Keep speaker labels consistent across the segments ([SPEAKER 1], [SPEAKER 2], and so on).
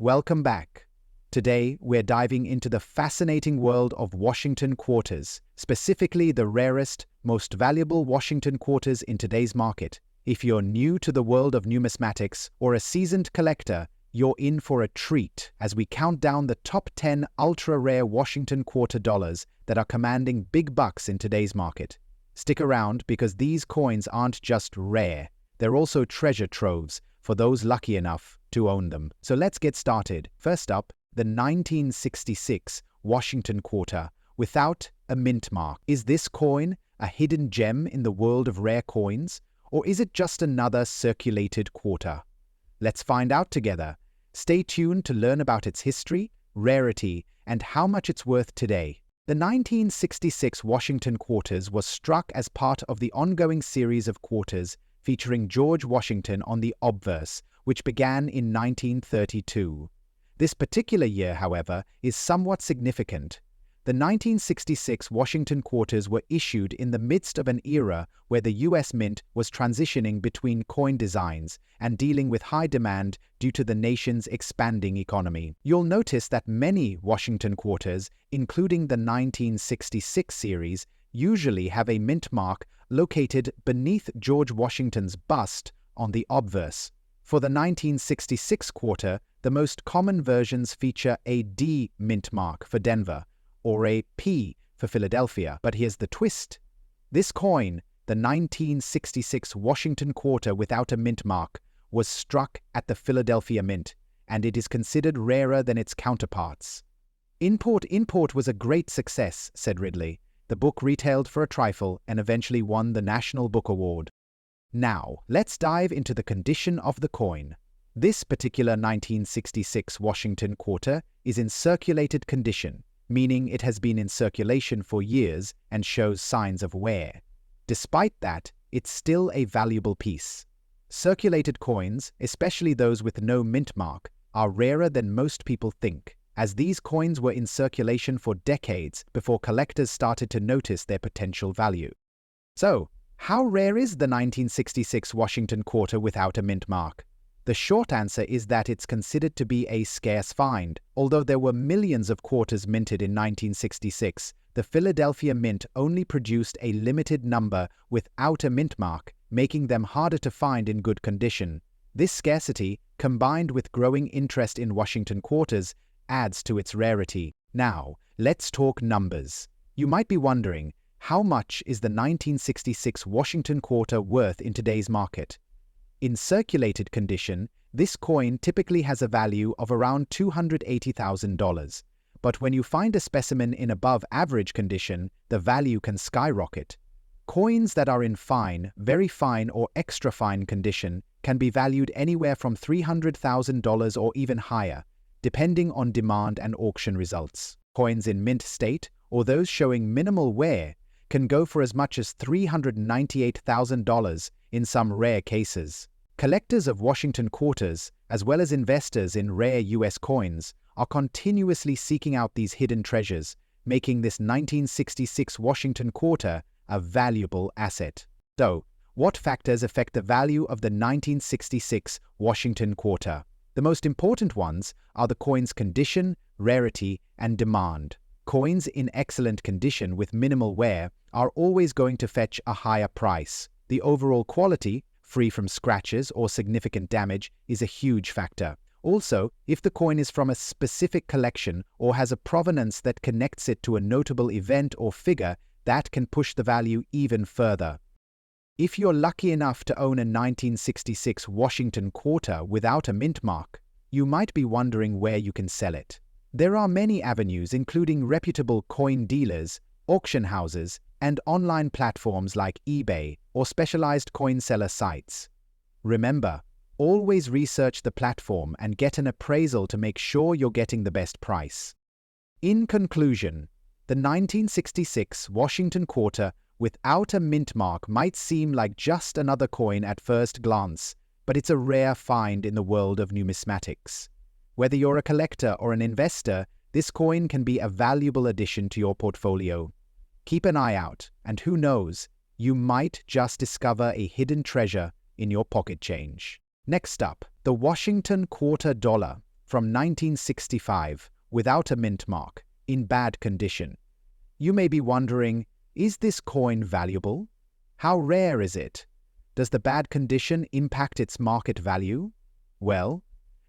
[SPEAKER 1] Welcome back. Today, we're diving into the fascinating world of Washington quarters, specifically the rarest, most valuable Washington quarters in today's market. If you're new to the world of numismatics or a seasoned collector, you're in for a treat as we count down the top 10 ultra-rare Washington quarter dollars that are commanding big bucks in today's market. Stick around because these coins aren't just rare, they're also treasure troves for those lucky enough to own them. So let's get started. First up, the 1966 Washington quarter without a mint mark. Is this coin a hidden gem in the world of rare coins, or is it just another circulated quarter? Let's find out together. Stay tuned to learn about its history, rarity, and how much it's worth today. The 1966 Washington quarters was struck as part of the ongoing series of quarters featuring George Washington on the obverse, which began in 1932. This particular year, however, is somewhat significant. The 1966 Washington quarters were issued in the midst of an era where the U.S. Mint was transitioning between coin designs and dealing with high demand due to the nation's expanding economy. You'll notice that many Washington quarters, including the 1966 series, usually have a mint mark located beneath George Washington's bust on the obverse. For the 1966 quarter, the most common versions feature a D mint mark for Denver, or a P for Philadelphia. But here's the twist. This coin, the 1966 Washington quarter without a mint mark, was struck at the Philadelphia Mint, and it is considered rarer than its counterparts. Import was a great success, said Ridley. The book retailed for a trifle and eventually won the National Book Award. Now, let's dive into the condition of the coin. This particular 1966 Washington quarter is in circulated condition, meaning it has been in circulation for years and shows signs of wear. Despite that, it's still a valuable piece. Circulated coins, especially those with no mint mark, are rarer than most people think, as these coins were in circulation for decades before collectors started to notice their potential value. So, how rare is the 1966 Washington quarter without a mint mark? The short answer is that it's considered to be a scarce find. Although there were millions of quarters minted in 1966, the Philadelphia Mint only produced a limited number without a mint mark, making them harder to find in good condition. This scarcity, combined with growing interest in Washington quarters, adds to its rarity. Now, let's talk numbers. You might be wondering, how much is the 1966 Washington quarter worth in today's market? In circulated condition, this coin typically has a value of around $280,000. But when you find a specimen in above average condition, the value can skyrocket. Coins that are in fine, very fine, or extra fine condition can be valued anywhere from $300,000 or even higher, depending on demand and auction results. Coins in mint state, or those showing minimal wear, can go for as much as $398,000 in some rare cases. Collectors of Washington quarters, as well as investors in rare U.S. coins, are continuously seeking out these hidden treasures, making this 1966 Washington quarter a valuable asset. So, what factors affect the value of the 1966 Washington quarter? The most important ones are the coin's condition, rarity, and demand. Coins in excellent condition with minimal wear are always going to fetch a higher price. The overall quality, free from scratches or significant damage, is a huge factor. Also, if the coin is from a specific collection or has a provenance that connects it to a notable event or figure, that can push the value even further. If you're lucky enough to own a 1966 Washington quarter without a mint mark, you might be wondering where you can sell it. There are many avenues, including reputable coin dealers, auction houses, and online platforms like eBay or specialized coin seller sites. Remember, always research the platform and get an appraisal to make sure you're getting the best price. In conclusion, the 1966 Washington quarter without a mint mark might seem like just another coin at first glance, but it's a rare find in the world of numismatics. Whether you're a collector or an investor, this coin can be a valuable addition to your portfolio. Keep an eye out, and who knows, you might just discover a hidden treasure in your pocket change. Next up, the Washington quarter dollar. from 1965, without a mint mark, in bad condition. You may be wondering, is this coin valuable? How rare is it? Does the bad condition impact its market value? Well,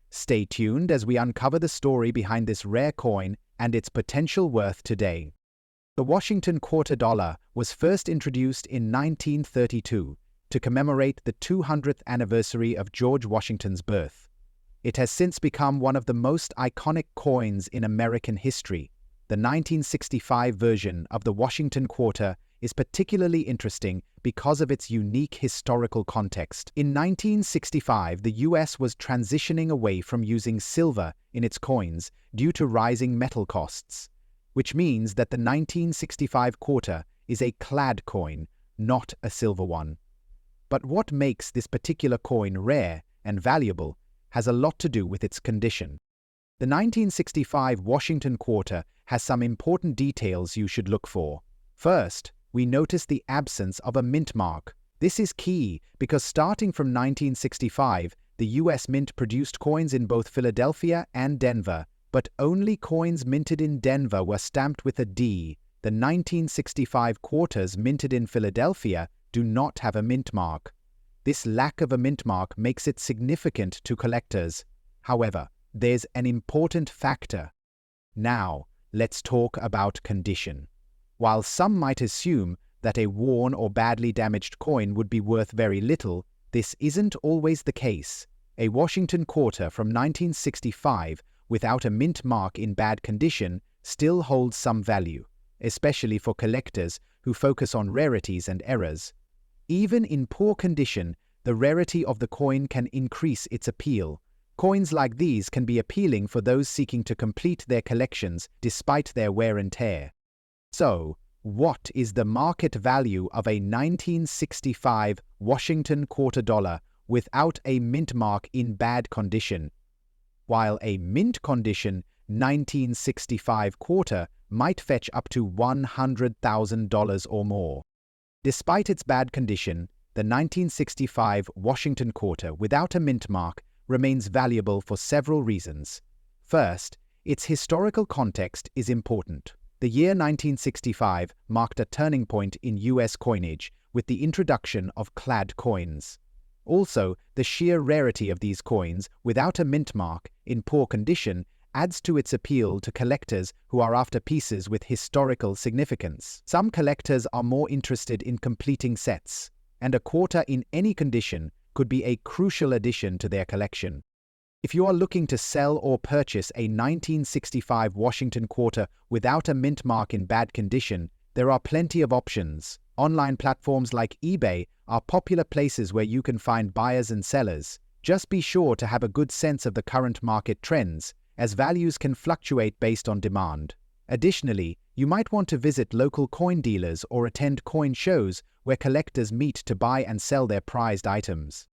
[SPEAKER 1] stay tuned as we uncover the story behind this rare coin and its potential worth today. The Washington quarter dollar was first introduced in 1932 to commemorate the 200th anniversary of George Washington's birth. It has since become one of the most iconic coins in American history. The 1965 version of the Washington quarter is particularly interesting because of its unique historical context. In 1965, the US was transitioning away from using silver in its coins due to rising metal costs, which means that the 1965 quarter is a clad coin, not a silver one. But what makes this particular coin rare and valuable has a lot to do with its condition. The 1965 Washington quarter has some important details you should look for. First, we notice the absence of a mint mark. This is key because starting from 1965, the US Mint produced coins in both Philadelphia and Denver, but only coins minted in Denver were stamped with a D. The 1965 quarters minted in Philadelphia do not have a mint mark. This lack of a mint mark makes it significant to collectors. However, there's an important factor. Now, let's talk about condition. While some might assume that a worn or badly damaged coin would be worth very little, this isn't always the case. A Washington quarter from 1965 without a mint mark in bad condition still holds some value, especially for collectors who focus on rarities and errors. Even in poor condition, the rarity of the coin can increase its appeal. Coins like these can be appealing for those seeking to complete their collections despite their wear and tear. So, what is the market value of a 1965 Washington quarter dollar without a mint mark in bad condition? While a mint condition 1965 quarter might fetch up to $100,000 or more. Despite its bad condition, the 1965 Washington quarter without a mint mark remains valuable for several reasons. First, its historical context is important. The year 1965 marked a turning point in US coinage with the introduction of clad coins. Also, the sheer rarity of these coins without a mint mark in poor condition adds to its appeal to collectors who are after pieces with historical significance. Some collectors are more interested in completing sets, and a quarter in any condition could be a crucial addition to their collection. If you are looking to sell or purchase a 1965 Washington quarter without a mint mark in bad condition, there are plenty of options. Online platforms like eBay are popular places where you can find buyers and sellers. Just be sure to have a good sense of the current market trends, as values can fluctuate based on demand. Additionally, you might want to visit local coin dealers or attend coin shows where collectors meet to buy and sell their prized items.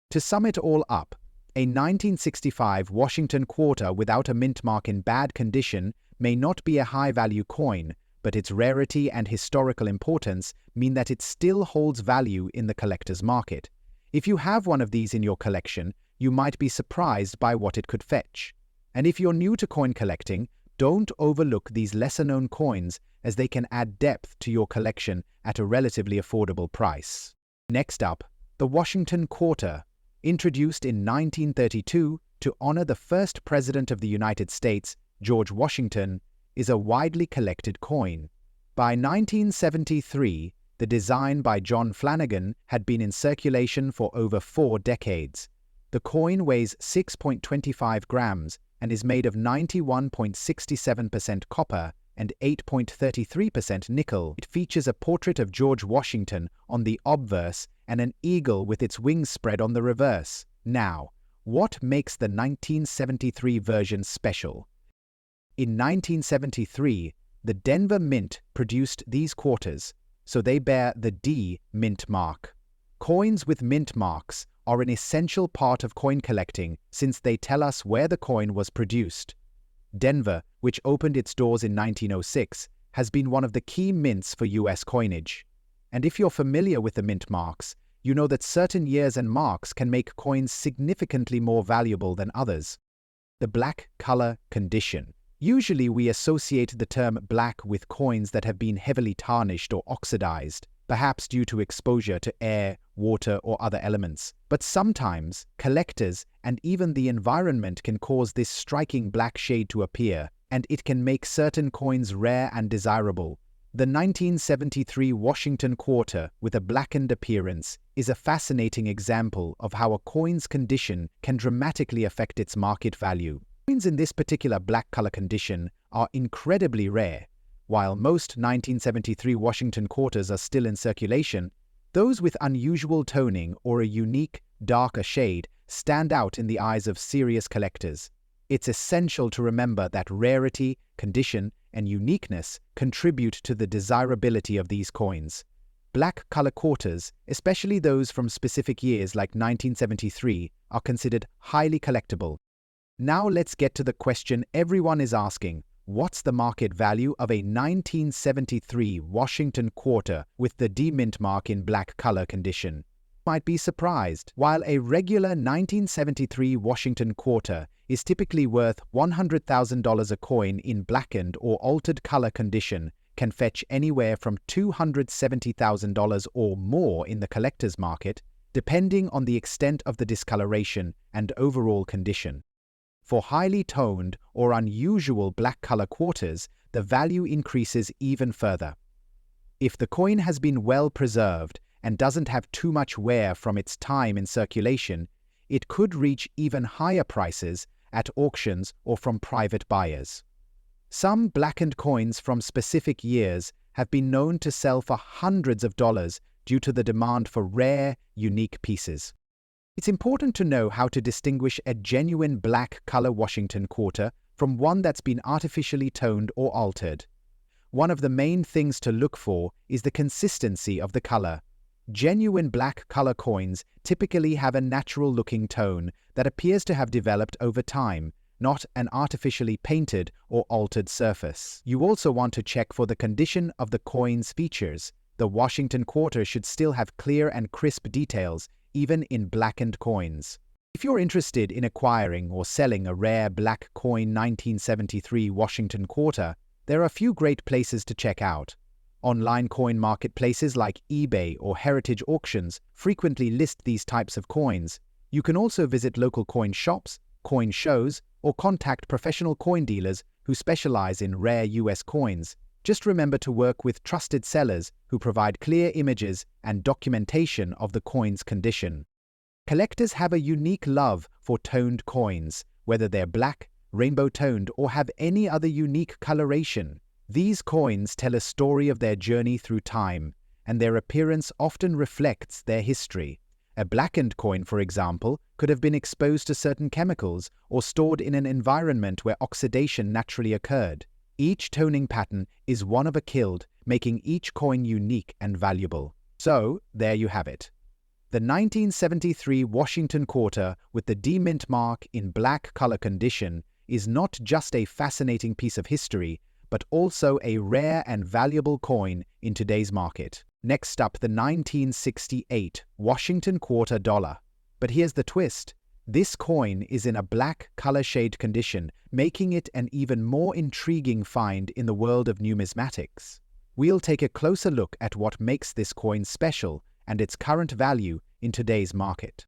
[SPEAKER 1] To sum it all up, a 1965 Washington quarter without a mint mark in bad condition may not be a high-value coin, but its rarity and historical importance mean that it still holds value in the collector's market. If you have one of these in your collection, you might be surprised by what it could fetch. And if you're new to coin collecting, don't overlook these lesser-known coins as they can add depth to your collection at a relatively affordable price. Next up, the Washington quarter. Introduced in 1932 to honor the first President of the United States, George Washington, is a widely collected coin. By 1973, the design by John Flanagan had been in circulation for over 4 decades. The coin weighs 6.25 grams and is made of 91.67% copper and 8.33% nickel. It features a portrait of George Washington on the obverse and an eagle with its wings spread on the reverse. Now, what makes the 1973 version special? In 1973, the Denver Mint produced these quarters, so they bear the D mint mark. Coins with mint marks are an essential part of coin collecting since they tell us where the coin was produced. Denver, which opened its doors in 1906, has been one of the key mints for US coinage. And if you're familiar with the mint marks, you know that certain years and marks can make coins significantly more valuable than others. The black color condition. Usually we associate the term black with coins that have been heavily tarnished or oxidized, perhaps due to exposure to air, water, or other elements. But sometimes, collectors and even the environment can cause this striking black shade to appear, and it can make certain coins rare and desirable. The 1973 Washington quarter with a blackened appearance is a fascinating example of how a coin's condition can dramatically affect its market value. Coins in this particular black color condition are incredibly rare. While most 1973 Washington quarters are still in circulation, those with unusual toning or a unique, darker shade stand out in the eyes of serious collectors. It's essential to remember that rarity, condition, and uniqueness contribute to the desirability of these coins. Black color quarters, especially those from specific years like 1973, are considered highly collectible. Now let's get to the question everyone is asking. What's the market value of a 1973 Washington quarter with the D-mint mark in black color condition? You might be surprised. While a regular 1973 Washington quarter is typically worth $100,000, a coin in blackened or altered color condition can fetch anywhere from $270,000 or more in the collector's market, depending on the extent of the discoloration and overall condition. For highly toned or unusual black color quarters, the value increases even further. If the coin has been well preserved and doesn't have too much wear from its time in circulation, it could reach even higher prices at auctions or from private buyers. Some blackened coins from specific years have been known to sell for hundreds of dollars due to the demand for rare, unique pieces. It's important to know how to distinguish a genuine black color Washington quarter from one that's been artificially toned or altered. One of the main things to look for is the consistency of the color. Genuine black color coins typically have a natural-looking tone that appears to have developed over time, not an artificially painted or altered surface. You also want to check for the condition of the coin's features. The Washington quarter should still have clear and crisp details, even in blackened coins. If you're interested in acquiring or selling a rare black coin 1973 Washington quarter, there are a few great places to check out. Online coin marketplaces like eBay or heritage auctions frequently list these types of coins. You can also visit local coin shops, coin shows, or contact professional coin dealers who specialize in rare US coins. Just remember to work with trusted sellers who provide clear images and documentation of the coin's condition. Collectors have a unique love for toned coins, whether they're black, rainbow-toned, or have any other unique coloration. These coins tell a story of their journey through time, and their appearance often reflects their history. A blackened coin, for example, could have been exposed to certain chemicals or stored in an environment where oxidation naturally occurred. Each toning pattern is one of a kind, making each coin unique and valuable. So, there you have it. The 1973 Washington quarter with the D-mint mark in black color condition is not just a fascinating piece of history, but also a rare and valuable coin in today's market. Next up, the 1968 Washington quarter dollar. But here's the twist. This coin is in a black color shade condition, making it an even more intriguing find in the world of numismatics. We'll take a closer look at what makes this coin special and its current value in today's market.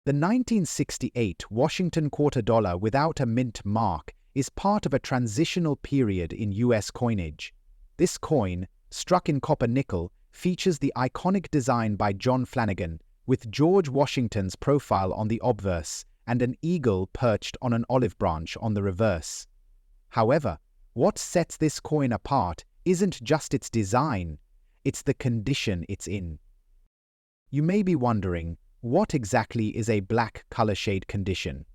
[SPEAKER 1] The 1968 Washington quarter dollar without a mint mark is part of a transitional period in US coinage. This coin, struck in copper nickel, features the iconic design by John Flanagan, with George Washington's profile on the obverse and an eagle perched on an olive branch on the reverse. However, what sets this coin apart isn't just its design, it's the condition it's in. You may be wondering, what exactly is a black color shade condition?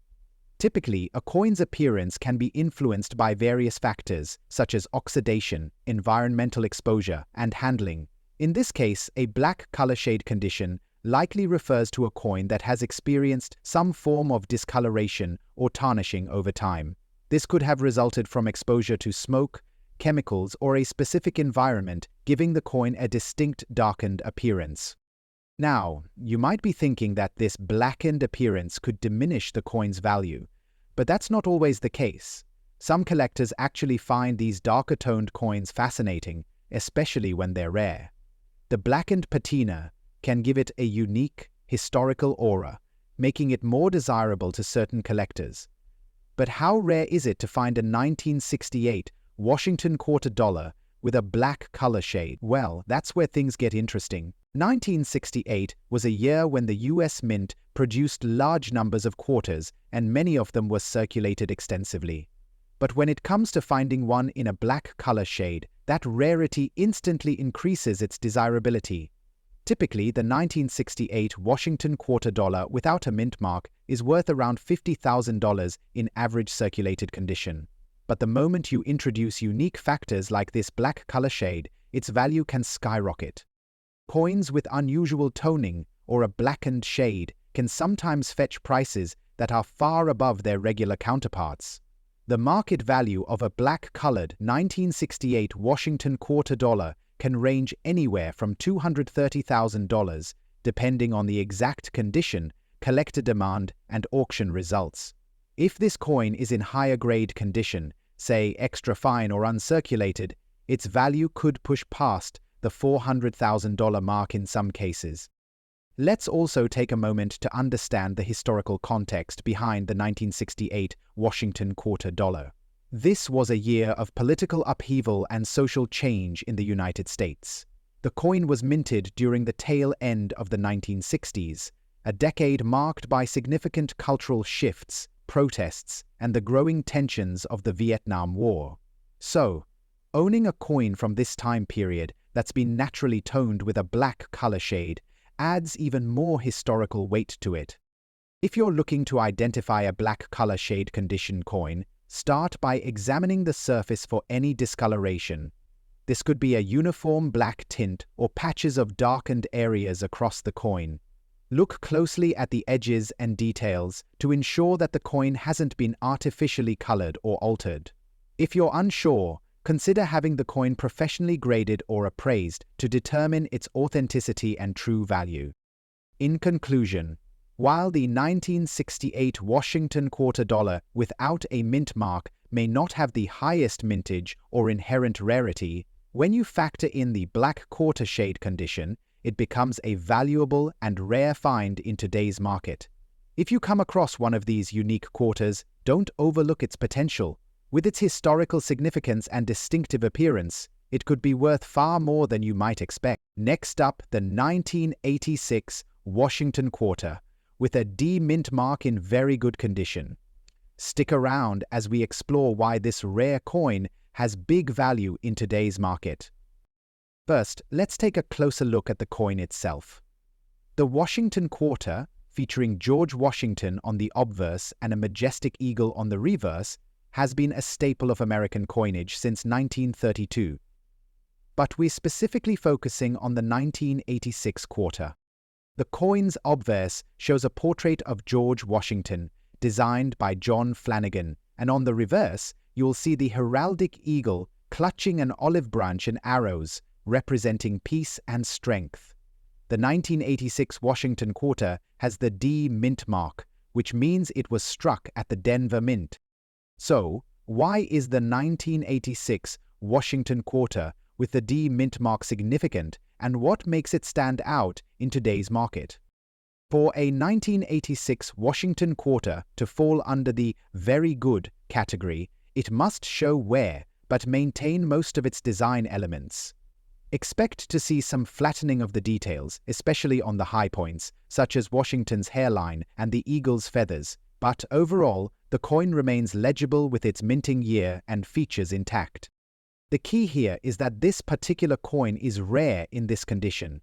[SPEAKER 1] Typically, a coin's appearance can be influenced by various factors, such as oxidation, environmental exposure, and handling. In this case, a black color shade condition likely refers to a coin that has experienced some form of discoloration or tarnishing over time. This could have resulted from exposure to smoke, chemicals, or a specific environment, giving the coin a distinct darkened appearance. Now, you might be thinking that this blackened appearance could diminish the coin's value, But that's not always the case. Some collectors actually find these darker-toned coins fascinating, especially when they're rare. The blackened patina can give it a unique, historical aura, making it more desirable to certain collectors. But how rare is it to find a 1968 Washington quarter dollar with a black color shade? Well, that's where things get interesting. 1968 was a year when the US Mint produced large numbers of quarters, and many of them were circulated extensively. But when it comes to finding one in a black color shade, that rarity instantly increases its desirability. Typically, the 1968 Washington quarter dollar without a mint mark is worth around $50,000 in average circulated condition. But the moment you introduce unique factors like this black color shade, its value can skyrocket. Coins with unusual toning or a blackened shade can sometimes fetch prices that are far above their regular counterparts. The market value of a black-colored 1968 Washington quarter dollar can range anywhere from $230,000, depending on the exact condition, collector demand, and auction results. If this coin is in higher grade condition, say extra fine or uncirculated, its value could push past the $400,000 mark in some cases. Let's also take a moment to understand the historical context behind the 1968 Washington quarter dollar. This was a year of political upheaval and social change in the United States. The coin was minted during the tail end of the 1960s, a decade marked by significant cultural shifts, protests, and the growing tensions of the Vietnam War. So, owning a coin from this time period that's been naturally toned with a black color shade adds even more historical weight to it. If you're looking to identify a black color shade condition coin, start by examining the surface for any discoloration. This could be a uniform black tint or patches of darkened areas across the coin. Look closely at the edges and details to ensure that the coin hasn't been artificially colored or altered. If you're unsure, consider having the coin professionally graded or appraised to determine its authenticity and true value. In conclusion, while the 1968 Washington quarter dollar without a mint mark may not have the highest mintage or inherent rarity, when you factor in the black quarter shade condition, it becomes a valuable and rare find in today's market. If you come across one of these unique quarters, don't overlook its potential. With its historical significance and distinctive appearance, it could be worth far more than you might expect. Next up, the 1986 Washington quarter, with a D mint mark in very good condition. Stick around as we explore why this rare coin has big value in today's market. First, let's take a closer look at the coin itself. The Washington quarter, featuring George Washington on the obverse and a majestic eagle on the reverse, has been a staple of American coinage since 1932. But we're specifically focusing on the 1986 quarter. The coin's obverse shows a portrait of George Washington, designed by John Flanagan, and on the reverse, you'll see the heraldic eagle clutching an olive branch and arrows, representing peace and strength. The 1986 Washington quarter has the D mint mark, which means it was struck at the Denver Mint. So, why is the 1986 Washington quarter with the D mint mark significant, and what makes it stand out in today's market? For a 1986 Washington quarter to fall under the very good category, it must show wear but maintain most of its design elements. Expect to see some flattening of the details, especially on the high points, such as Washington's hairline and the eagle's feathers, but overall, the coin remains legible with its minting year and features intact. The key here is that this particular coin is rare in this condition.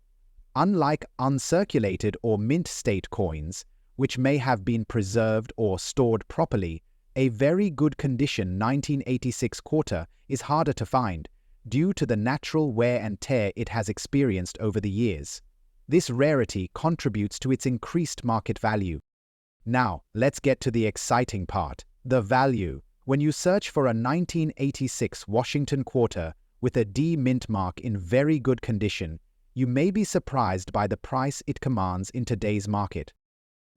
[SPEAKER 1] Unlike uncirculated or mint state coins, which may have been preserved or stored properly, a very good condition 1986 quarter is harder to find, due to the natural wear and tear it has experienced over the years. This rarity contributes to its increased market value. Now, let's get to the exciting part, the value. When you search for a 1986 Washington quarter with a D mint mark in very good condition, you may be surprised by the price it commands in today's market.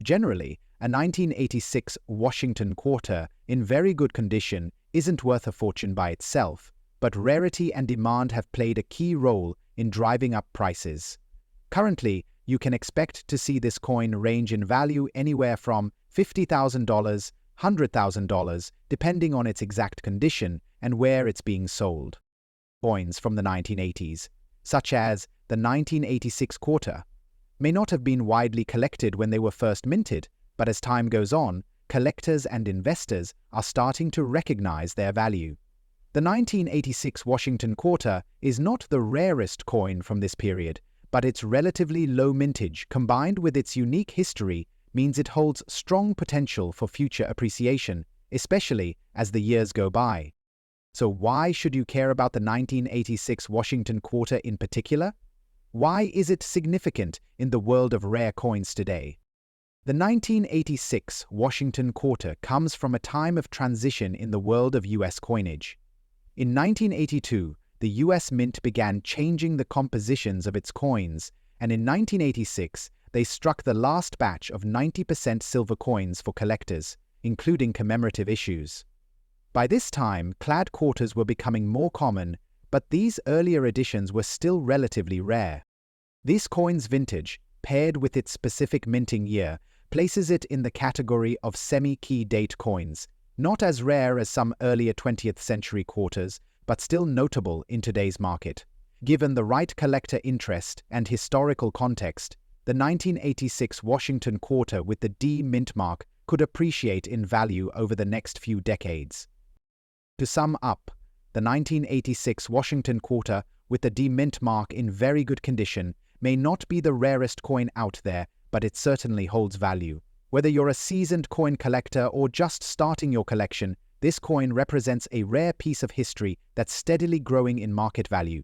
[SPEAKER 1] Generally, a A 1986 Washington quarter in very good condition isn't worth a fortune by itself, but rarity and demand have played a key role in driving up prices. Currently, you can expect to see this coin range in value anywhere from $50,000, $100,000, depending on its exact condition and where it's being sold. Coins from the 1980s, such as the 1986 quarter, may not have been widely collected when they were first minted, but as time goes on, collectors and investors are starting to recognize their value. The 1986 Washington quarter is not the rarest coin from this period, but its relatively low mintage combined with its unique history means it holds strong potential for future appreciation, especially as the years go by. So why should you care about the 1986 Washington quarter in particular? Why is it significant in the world of rare coins today? The 1986 Washington quarter comes from a time of transition in the world of U.S. coinage. In 1982, the U.S. Mint began changing the compositions of its coins, and in 1986, they struck the last batch of 90% silver coins for collectors, including commemorative issues. By this time, clad quarters were becoming more common, but these earlier editions were still relatively rare. This coin's vintage, paired with its specific minting year, places it in the category of semi-key date coins, not as rare as some earlier 20th century quarters, but still notable in today's market. Given the right collector interest and historical context, the 1986 Washington quarter with the D mint mark could appreciate in value over the next few decades. To sum up, the 1986 Washington quarter with the D mint mark in very good condition may not be the rarest coin out there, but it certainly holds value. Whether you're a seasoned coin collector or just starting your collection, this coin represents a rare piece of history that's steadily growing in market value.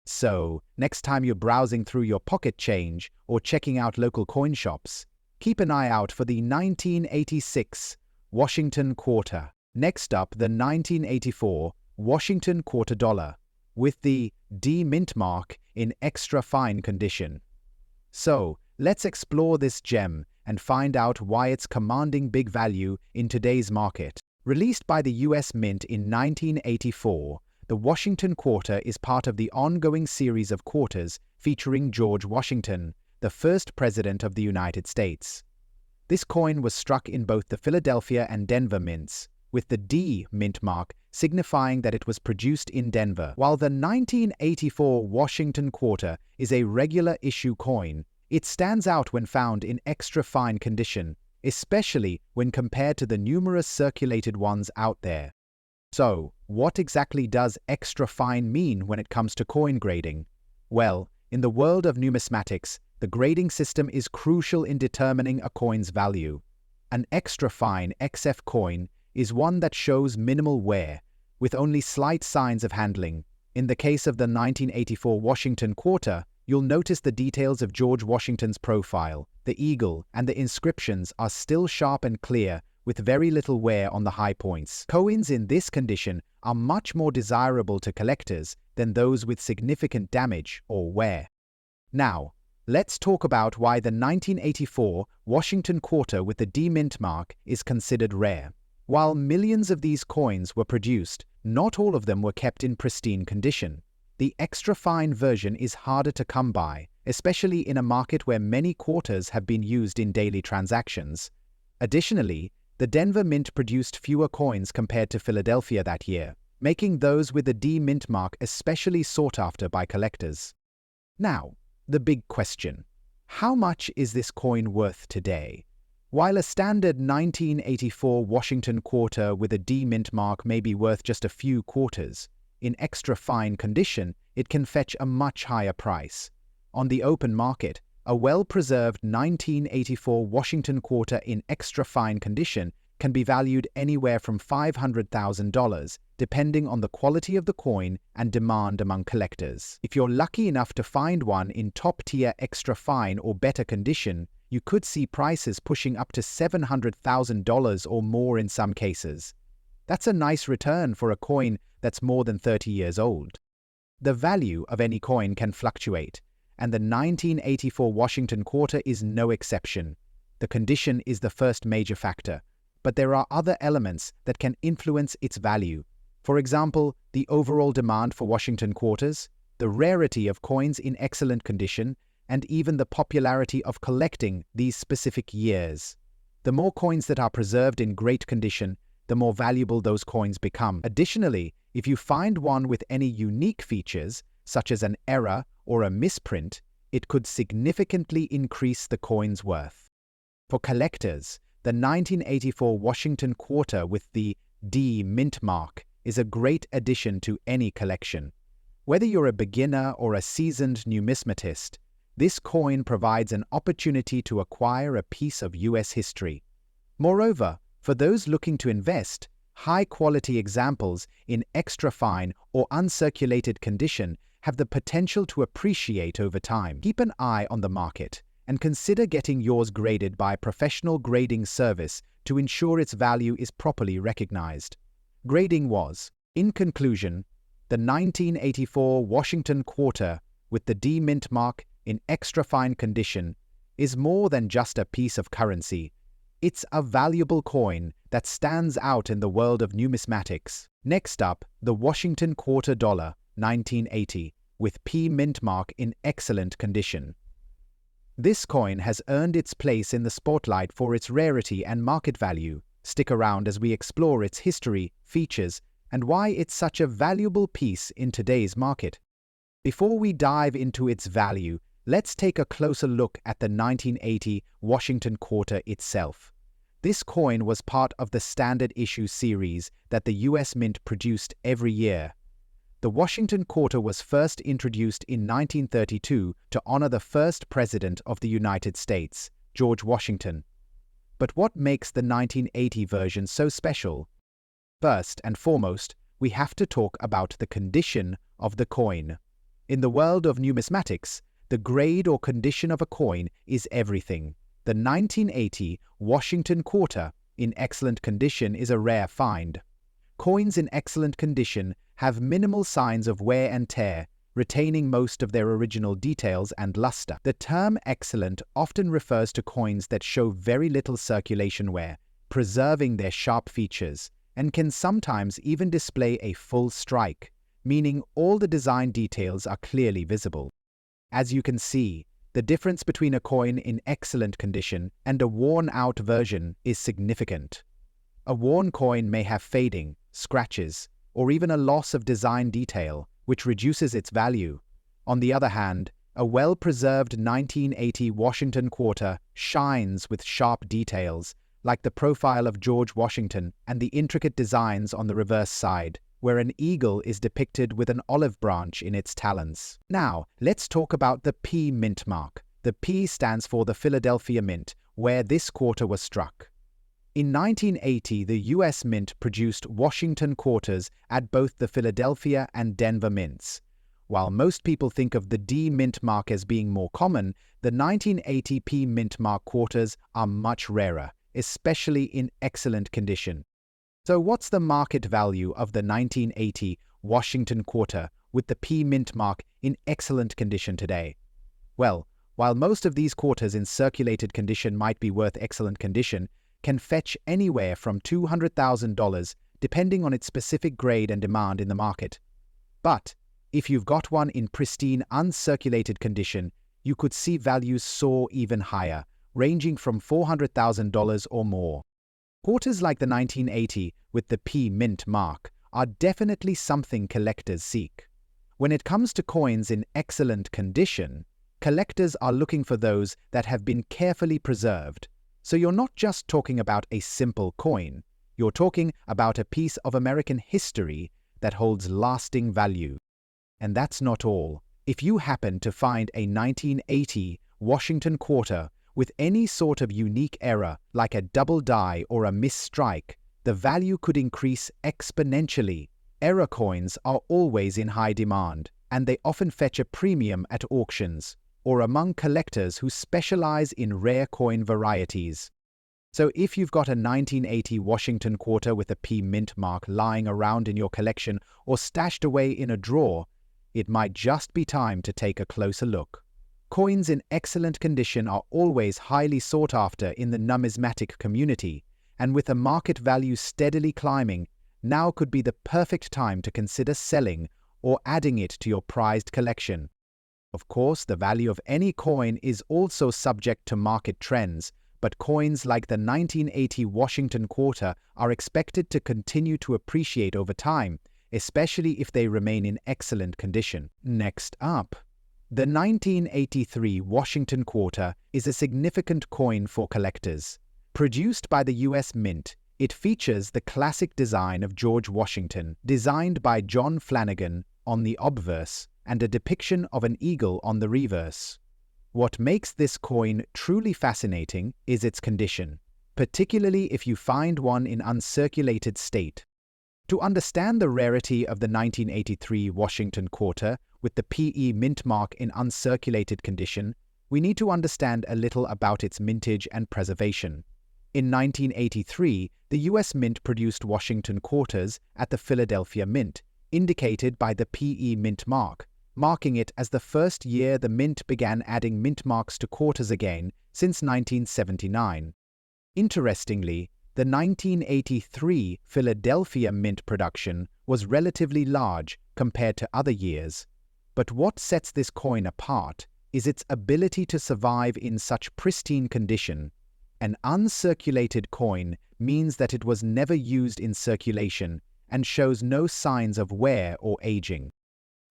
[SPEAKER 1] So, next time you're browsing through your pocket change or checking out local coin shops, keep an eye out for the 1986 Washington quarter. Next up, the 1984 Washington quarter dollar, with the D mint mark in extra fine condition. So, let's explore this gem and find out why it's commanding big value in today's market. Released by the U.S. Mint in 1984, the Washington quarter is part of the ongoing series of quarters featuring George Washington, the first president of the United States. This coin was struck in both the Philadelphia and Denver mints, with the D mint mark signifying that it was produced in Denver. While the 1984 Washington quarter is a regular issue coin, it stands out when found in extra fine condition, especially when compared to the numerous circulated ones out there. So, what exactly does extra fine mean when it comes to coin grading? Well, in the world of numismatics, the grading system is crucial in determining a coin's value. An extra fine XF coin is one that shows minimal wear, with only slight signs of handling. In the case of the 1984 Washington quarter, you'll notice the details of George Washington's profile, the eagle, and the inscriptions are still sharp and clear, with very little wear on the high points. Coins in this condition are much more desirable to collectors than those with significant damage or wear. Now, let's talk about why the 1984 Washington quarter with the D mint mark is considered rare. While millions of these coins were produced, not all of them were kept in pristine condition. The extra fine version is harder to come by, especially in a market where many quarters have been used in daily transactions. Additionally, the Denver Mint produced fewer coins compared to Philadelphia that year, making those with the D mint mark especially sought after by collectors. Now, the big question: how much is this coin worth today? While a standard 1984 Washington quarter with a D mint mark may be worth just a few quarters, in extra fine condition, it can fetch a much higher price. On the open market, a well-preserved 1984 Washington quarter in extra fine condition can be valued anywhere from $500,000, depending on the quality of the coin and demand among collectors. If you're lucky enough to find one in top-tier extra fine or better condition, you could see prices pushing up to $700,000 or more in some cases. That's a nice return for a coin that's more than 30 years old. The value of any coin can fluctuate, and the 1984 Washington quarter is no exception. The condition is the first major factor, but there are other elements that can influence its value. For example, the overall demand for Washington quarters, the rarity of coins in excellent condition, and even the popularity of collecting these specific years. The more coins that are preserved in great condition, the more valuable those coins become. Additionally, if you find one with any unique features, such as an error or a misprint, it could significantly increase the coin's worth. For collectors, the 1984 Washington quarter with the D mint mark is a great addition to any collection. Whether you're a beginner or a seasoned numismatist, this coin provides an opportunity to acquire a piece of U.S. history. Moreover, for those looking to invest, high-quality examples in extra-fine or uncirculated condition have the potential to appreciate over time. Keep an eye on the market and consider getting yours graded by a professional grading service to ensure its value is properly recognized. Grading was, in conclusion, the 1984 Washington quarter with the D mint mark in extra-fine condition is more than just a piece of currency. It's a valuable coin that stands out in the world of numismatics. Next up, the Washington quarter dollar, 1980, with P mint mark in excellent condition. This coin has earned its place in the spotlight for its rarity and market value. Stick around as we explore its history, features, and why it's such a valuable piece in today's market. Before we dive into its value, let's take a closer look at the 1980 Washington quarter itself. This coin was part of the standard issue series that the U.S. Mint produced every year. The Washington quarter was first introduced in 1932 to honor the first president of the United States, George Washington. But what makes the 1980 version so special? First and foremost, we have to talk about the condition of the coin. In the world of numismatics, the grade or condition of a coin is everything. The 1980 Washington quarter in excellent condition is a rare find. Coins in excellent condition have minimal signs of wear and tear, retaining most of their original details and luster. The term excellent often refers to coins that show very little circulation wear, preserving their sharp features, and can sometimes even display a full strike, meaning all the design details are clearly visible. As you can see, the difference between a coin in excellent condition and a worn-out version is significant. A worn coin may have fading, scratches, or even a loss of design detail, which reduces its value. On the other hand, a well-preserved 1980 Washington quarter shines with sharp details, like the profile of George Washington and the intricate designs on the reverse side, where an eagle is depicted with an olive branch in its talons. Now, let's talk about the P mint mark. The P stands for the Philadelphia Mint, where this quarter was struck. In 1980, the U.S. Mint produced Washington quarters at both the Philadelphia and Denver mints. While most people think of the D mint mark as being more common, the 1980 P mint mark quarters are much rarer, especially in excellent condition. So what's the market value of the 1980 Washington quarter with the P mint mark in excellent condition today? Well, while most of these quarters in circulated condition might be worth excellent condition, can fetch anywhere from $200,000 depending on its specific grade and demand in the market. But if you've got one in pristine uncirculated condition, you could see values soar even higher, ranging from $400,000 or more. Quarters like the 1980 with the P mint mark are definitely something collectors seek. When it comes to coins in excellent condition, collectors are looking for those that have been carefully preserved. So you're not just talking about a simple coin, you're talking about a piece of American history that holds lasting value. And that's not all. If you happen to find a 1980 Washington quarter with any sort of unique error, like a double die or a misstrike, the value could increase exponentially. Error coins are always in high demand, and they often fetch a premium at auctions, or among collectors who specialize in rare coin varieties. So if you've got a 1980 Washington quarter with a P mint mark lying around in your collection or stashed away in a drawer, it might just be time to take a closer look. Coins in excellent condition are always highly sought after in the numismatic community, and with a market value steadily climbing, now could be the perfect time to consider selling or adding it to your prized collection. Of course, the value of any coin is also subject to market trends, but coins like the 1980 Washington quarter are expected to continue to appreciate over time, especially if they remain in excellent condition. Next up, the 1983 Washington quarter is a significant coin for collectors. Produced by the U.S. Mint, it features the classic design of George Washington, designed by John Flanagan, on the obverse, and a depiction of an eagle on the reverse. What makes this coin truly fascinating is its condition, particularly if you find one in uncirculated state. To understand the rarity of the 1983 Washington quarter with the PE mint mark in uncirculated condition, we need to understand a little about its mintage and preservation. In 1983, the U.S. Mint produced Washington quarters at the Philadelphia Mint, indicated by the PE mint mark, marking it as the first year the Mint began adding mint marks to quarters again since 1979. Interestingly, the 1983 Philadelphia Mint production was relatively large compared to other years. But what sets this coin apart is its ability to survive in such pristine condition. An uncirculated coin means that it was never used in circulation and shows no signs of wear or aging.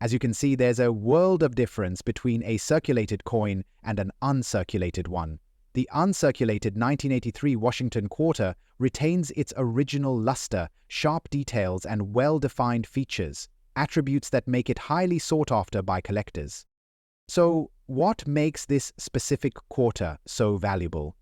[SPEAKER 1] As you can see, there's a world of difference between a circulated coin and an uncirculated one. The uncirculated 1983 Washington quarter retains its original luster, sharp details, and well-defined features, attributes that make it highly sought after by collectors. So, what makes this specific quarter so valuable?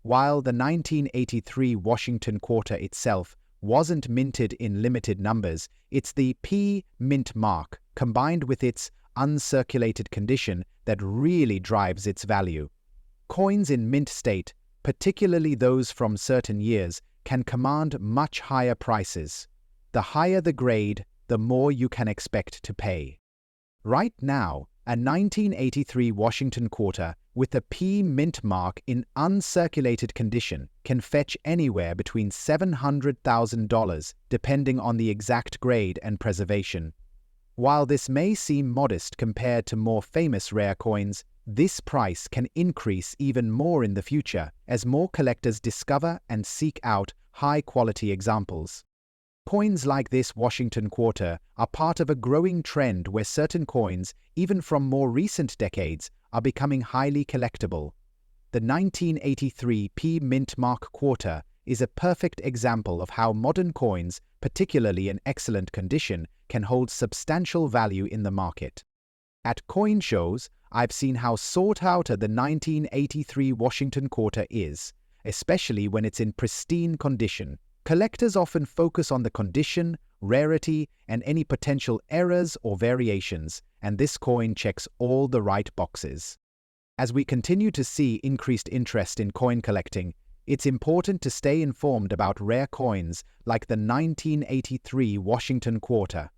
[SPEAKER 1] While the 1983 Washington quarter itself wasn't minted in limited numbers, it's the P mint mark, combined with its uncirculated condition, that really drives its value. Coins in mint state, particularly those from certain years, can command much higher prices. The higher the grade, the more you can expect to pay. Right now, a 1983 Washington quarter with a P mint mark in uncirculated condition can fetch anywhere between $700,000 depending on the exact grade and preservation. While this may seem modest compared to more famous rare coins, this price can increase even more in the future as more collectors discover and seek out high-quality examples. Coins like this Washington quarter are part of a growing trend where certain coins, even from more recent decades, are becoming highly collectible. The 1983 P mint mark quarter is a perfect example of how modern coins, particularly in excellent condition, can hold substantial value in the market. At coin shows, I've seen how sought after the 1983 Washington quarter is, especially when it's in pristine condition. Collectors often focus on the condition, rarity, and any potential errors or variations, and this coin checks all the right boxes. As we continue to see increased interest in coin collecting, it's important to stay informed about rare coins like the 1983 Washington quarter.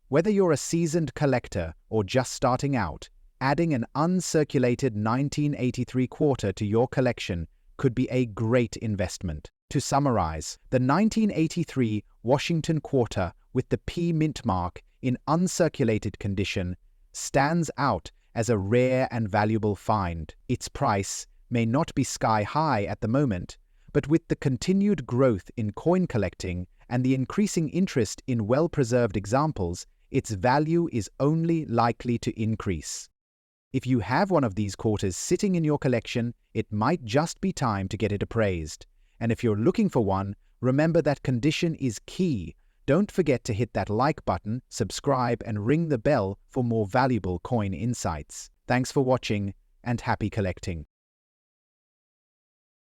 [SPEAKER 1] Whether you're a seasoned collector or just starting out, adding an uncirculated 1983 quarter to your collection could be a great investment. To summarize, the 1983 Washington quarter with the P mint mark in uncirculated condition stands out as a rare and valuable find. Its price may not be sky-high at the moment, but with the continued growth in coin collecting and the increasing interest in well-preserved examples, its value is only likely to increase. If you have one of these quarters sitting in your collection, it might just be time to get it appraised. And if you're looking for one, remember that condition is key. Don't forget to hit that like button, subscribe, and ring the bell for more valuable coin insights. Thanks for watching, and happy collecting.